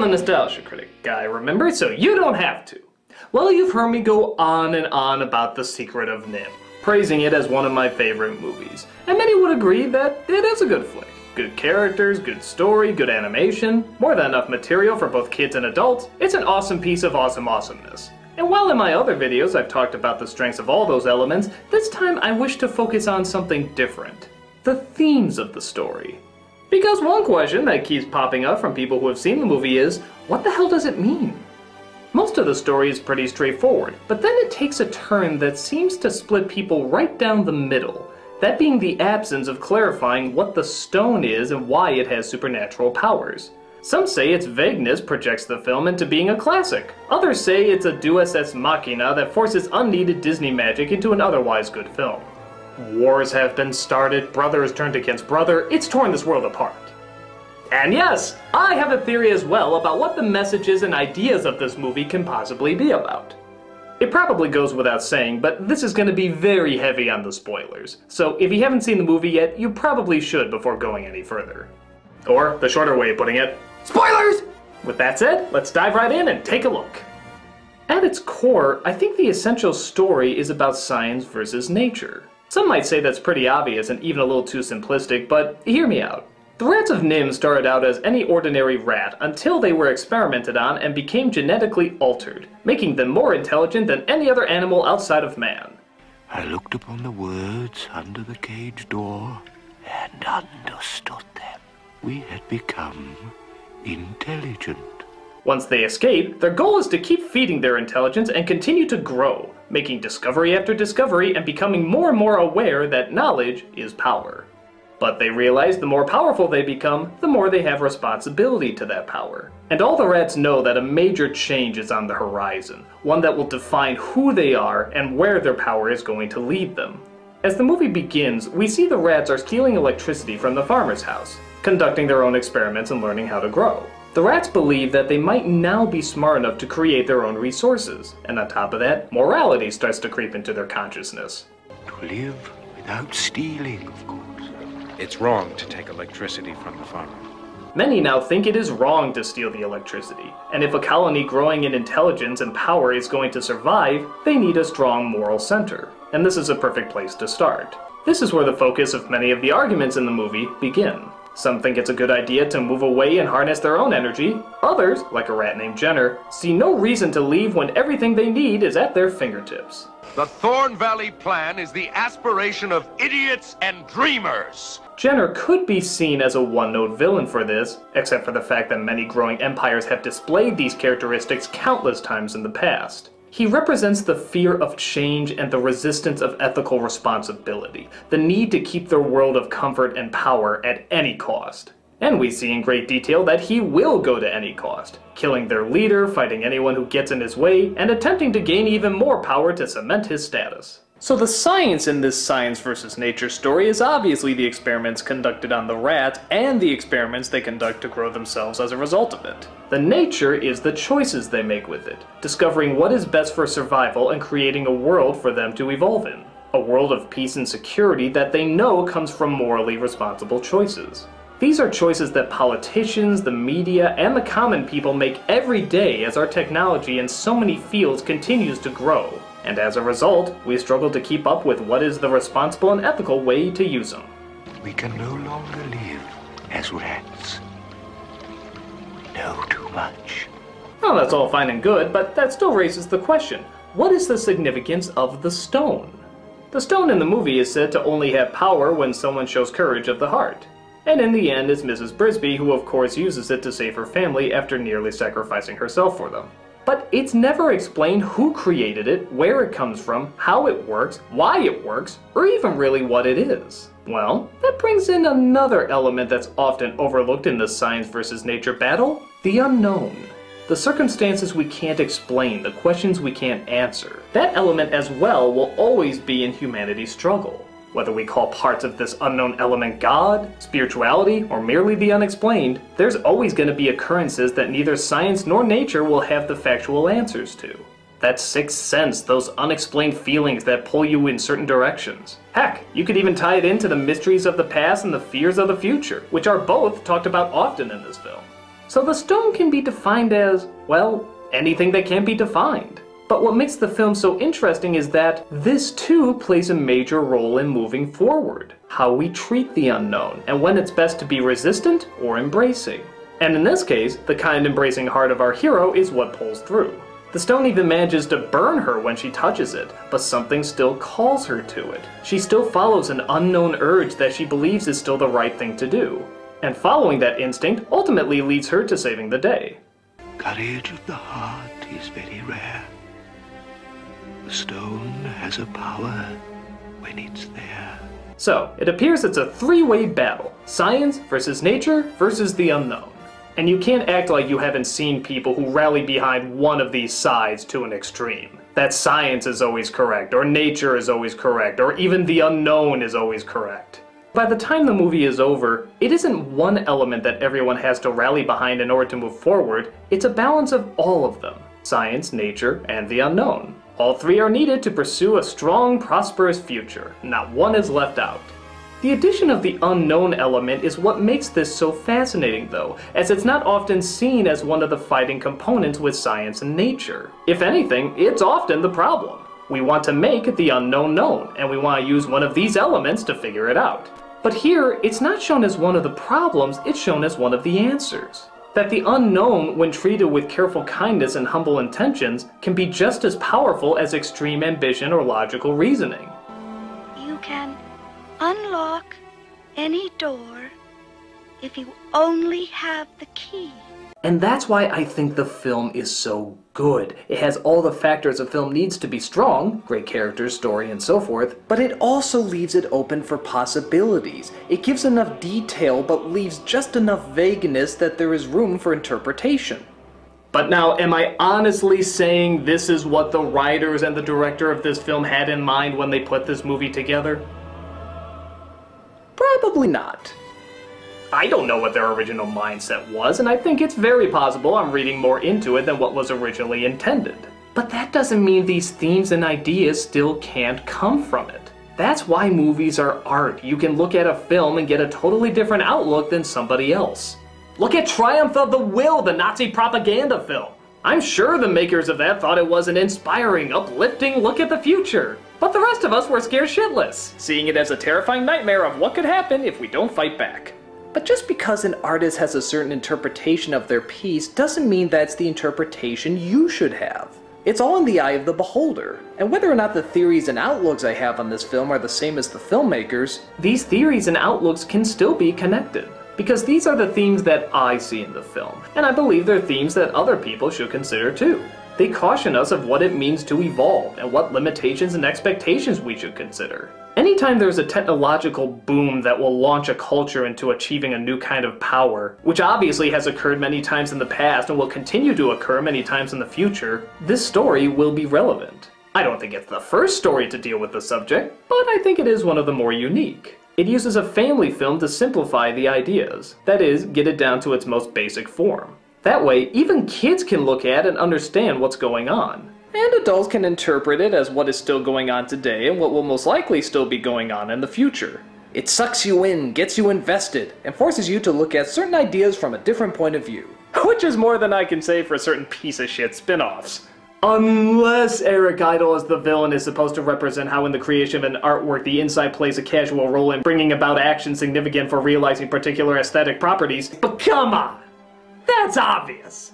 the Nostalgia Critic guy, remember? So you don't have to. Well, you've heard me go on and on about The Secret of NIMH, praising it as one of my favorite movies, and many would agree that it is a good flick. Good characters, good story, good animation, more than enough material for both kids and adults. It's an awesome piece of awesomeness. And while in my other videos I've talked about the strengths of all those elements, this time I wish to focus on something different. The themes of the story. Because one question that keeps popping up from people who have seen the movie is, what the hell does it mean? Most of the story is pretty straightforward, but then it takes a turn that seems to split people right down the middle. That being the absence of clarifying what the stone is and why it has supernatural powers. Some say its vagueness projects the film into being a classic. Others say it's a deus ex machina that forces unneeded Disney magic into an otherwise good film. Wars have been started, brothers turned against brother, it's torn this world apart. And yes, I have a theory as well about what the messages and ideas of this movie can possibly be about. It probably goes without saying, but this is going to be very heavy on the spoilers, so if you haven't seen the movie yet, you probably should before going any further. Or, the shorter way of putting it, spoilers! With that said, let's dive right in and take a look. At its core, I think the essential story is about science versus nature. Some might say that's pretty obvious and even a little too simplistic, but hear me out. The rats of NIMH started out as any ordinary rat until they were experimented on and became genetically altered, making them more intelligent than any other animal outside of man. I looked upon the words under the cage door and understood them. We had become intelligent. Once they escape, their goal is to keep feeding their intelligence and continue to grow, making discovery after discovery and becoming more and more aware that knowledge is power. But they realize the more powerful they become, the more they have responsibility to that power. And all the rats know that a major change is on the horizon, one that will define who they are and where their power is going to lead them. As the movie begins, we see the rats are stealing electricity from the farmer's house, conducting their own experiments and learning how to grow. The rats believe that they might now be smart enough to create their own resources, and on top of that, morality starts to creep into their consciousness. To live without stealing, of course. It's wrong to take electricity from the farmer. Many now think it is wrong to steal the electricity, and if a colony growing in intelligence and power is going to survive, they need a strong moral center, and this is a perfect place to start. This is where the focus of many of the arguments in the movie begin. Some think it's a good idea to move away and harness their own energy. Others, like a rat named Jenner, see no reason to leave when everything they need is at their fingertips. The Thorn Valley Plan is the aspiration of idiots and dreamers. Jenner could be seen as a one-note villain for this, except for the fact that many growing empires have displayed these characteristics countless times in the past. He represents the fear of change and the resistance of ethical responsibility, the need to keep their world of comfort and power at any cost. And we see in great detail that he will go to any cost, killing their leader, fighting anyone who gets in his way, and attempting to gain even more power to cement his status. So the science in this science versus nature story is obviously the experiments conducted on the rats and the experiments they conduct to grow themselves as a result of it. The nature is the choices they make with it, discovering what is best for survival and creating a world for them to evolve in. A world of peace and security that they know comes from morally responsible choices. These are choices that politicians, the media, and the common people make every day as our technology in so many fields continues to grow. And as a result, we struggle to keep up with what is the responsible and ethical way to use them. We can no longer live as rats. We know too much. Well, that's all fine and good, but that still raises the question, what is the significance of the stone? The stone in the movie is said to only have power when someone shows courage of the heart. And in the end, it's Mrs. Brisby who of course uses it to save her family after nearly sacrificing herself for them. But it's never explained who created it, where it comes from, how it works, why it works, or even really what it is. Well, that brings in another element that's often overlooked in the science versus nature battle, the unknown. The circumstances we can't explain, the questions we can't answer. That element as well will always be in humanity's struggle. Whether we call parts of this unknown element God, spirituality, or merely the unexplained, there's always going to be occurrences that neither science nor nature will have the factual answers to. That sixth sense, those unexplained feelings that pull you in certain directions. Heck, you could even tie it into the mysteries of the past and the fears of the future, which are both talked about often in this film. So the stone can be defined as, well, anything that can't be defined. But what makes the film so interesting is that this too plays a major role in moving forward. How we treat the unknown, and when it's best to be resistant or embracing. And in this case, the kind embracing heart of our hero is what pulls through. The stone even manages to burn her when she touches it, but something still calls her to it. She still follows an unknown urge that she believes is still the right thing to do. And following that instinct ultimately leads her to saving the day. Courage of the heart is very rare. The stone has a power when it's there. So, it appears it's a three-way battle. Science versus nature versus the unknown. And you can't act like you haven't seen people who rally behind one of these sides to an extreme. That science is always correct, or nature is always correct, or even the unknown is always correct. By the time the movie is over, it isn't one element that everyone has to rally behind in order to move forward, it's a balance of all of them. Science, nature, and the unknown. All three are needed to pursue a strong, prosperous future. Not one is left out. The addition of the unknown element is what makes this so fascinating though, as it's not often seen as one of the fighting components with science and nature. If anything, it's often the problem. We want to make the unknown known, and we want to use one of these elements to figure it out. But here, it's not shown as one of the problems, it's shown as one of the answers. That the unknown, when treated with careful kindness and humble intentions, can be just as powerful as extreme ambition or logical reasoning. You can unlock any door if you only have the key. And that's why I think the film is so good. It has all the factors a film needs to be strong, great characters, story, and so forth, but it also leaves it open for possibilities. It gives enough detail, but leaves just enough vagueness that there is room for interpretation. But now, am I honestly saying this is what the writers and the director of this film had in mind when they put this movie together? Probably not. I don't know what their original mindset was, and I think it's very possible I'm reading more into it than what was originally intended. But that doesn't mean these themes and ideas still can't come from it. That's why movies are art. You can look at a film and get a totally different outlook than somebody else. Look at Triumph of the Will, the Nazi propaganda film. I'm sure the makers of that thought it was an inspiring, uplifting look at the future. But the rest of us were scared shitless, seeing it as a terrifying nightmare of what could happen if we don't fight back. But just because an artist has a certain interpretation of their piece doesn't mean that's the interpretation you should have. It's all in the eye of the beholder. And whether or not the theories and outlooks I have on this film are the same as the filmmakers, these theories and outlooks can still be connected. Because these are the themes that I see in the film, and I believe they're themes that other people should consider too. They caution us of what it means to evolve, and what limitations and expectations we should consider. Anytime there's a technological boom that will launch a culture into achieving a new kind of power, which obviously has occurred many times in the past and will continue to occur many times in the future, this story will be relevant. I don't think it's the first story to deal with the subject, but I think it is one of the more unique. It uses a family film to simplify the ideas, that is, get it down to its most basic form. That way, even kids can look at and understand what's going on. And adults can interpret it as what is still going on today and what will most likely still be going on in the future. It sucks you in, gets you invested, and forces you to look at certain ideas from a different point of view. Which is more than I can say for certain piece of shit spin-offs. Unless Eric Idle as the villain is supposed to represent how in the creation of an artwork the inside plays a casual role in bringing about action significant for realizing particular aesthetic properties. But come on! That's obvious!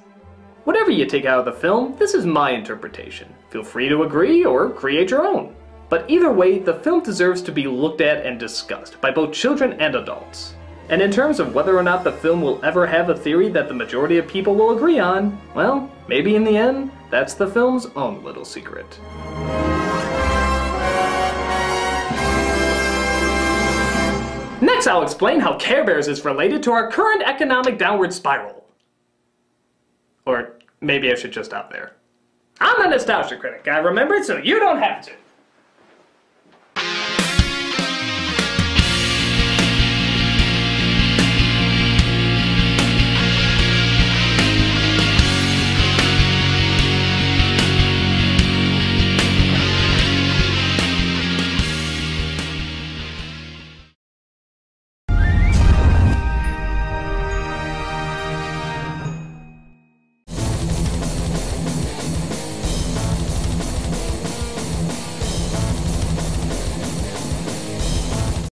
Whatever you take out of the film, this is my interpretation. Feel free to agree or create your own. But either way, the film deserves to be looked at and discussed by both children and adults. And in terms of whether or not the film will ever have a theory that the majority of people will agree on, well, maybe in the end, that's the film's own little secret. Next, I'll explain how Care Bears is related to our current economic downward spiral. Or maybe I should just stop there. I'm the Nostalgia Critic, I remember it so you don't have to.